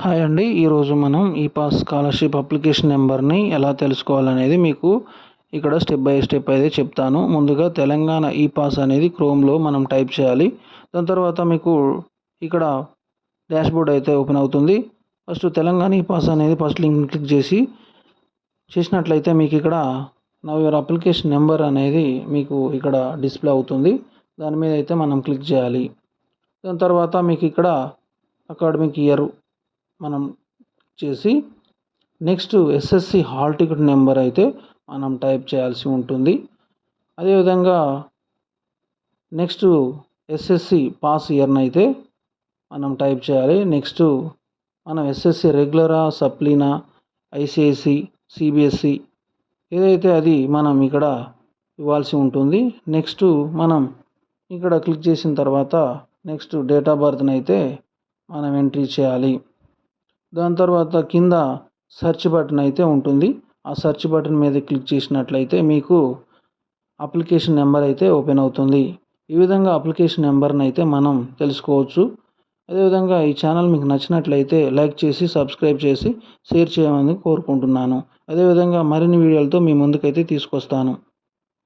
Hi అండి. ఈరోజు మనం ఈ పాస్ స్కాలర్షిప్ అప్లికేషన్ నెంబర్ని ఎలా తెలుసుకోవాలనేది మీకు ఇక్కడ స్టెప్ బై స్టెప్ అయితే చెప్తాను. ముందుగా తెలంగాణ ఈ పాస్ అనేది క్రోమ్లో మనం టైప్ చేయాలి. దాని తర్వాత మీకు ఇక్కడ డాష్బోర్డ్ అయితే ఓపెన్ అవుతుంది. ఫస్ట్ తెలంగాణ ఈ పాస్ అనేది ఫస్ట్ లింక్ క్లిక్ చేసినట్లయితే మీకు ఇక్కడ నవ్ యువర్ అప్లికేషన్ నెంబర్ అనేది మీకు ఇక్కడ డిస్ప్లే అవుతుంది. దాని మీద అయితే మనం క్లిక్ చేయాలి. దాని తర్వాత మీకు ఇక్కడ అకాడమిక్ ఇయర్ మనం చేసి next SSC hall ticket number అయితే మనం టైప్ చేయాల్సి ఉంటుంది. అదేవిధంగా నెక్స్ట్ ఎస్ఎస్సి పాస్ ఇయర్ని అయితే మనం టైప్ చేయాలి. నెక్స్ట్ మనం ఎస్ఎస్సి రెగ్యులరా, సప్లీనా, ఐసిఐసి, సిబిఎస్సి ఏదైతే అది మనం ఇక్కడ ఇవ్వాల్సి ఉంటుంది. నెక్స్ట్ మనం ఇక్కడ క్లిక్ చేసిన తర్వాత నెక్స్ట్ డేట్ ఆఫ్ బర్త్ని అయితే మనం ఎంట్రీ చేయాలి. దాని తర్వాత కింద సెర్చ్ బటన్ అయితే ఉంటుంది. ఆ సెర్చ్ బటన్ మీద క్లిక్ చేసినట్లయితే మీకు అప్లికేషన్ నెంబర్ అయితే ఓపెన్ అవుతుంది. ఈ విధంగా అప్లికేషన్ నెంబర్ని అయితే మనం తెలుసుకోవచ్చు. అదేవిధంగా ఈ ఛానల్ మీకు నచ్చినట్లయితే లైక్ చేసి సబ్స్క్రైబ్ చేసి షేర్ చేయమని కోరుకుంటున్నాను. అదేవిధంగా మరిన్ని వీడియోలతో మీ ముందుకైతే తీసుకొస్తాను.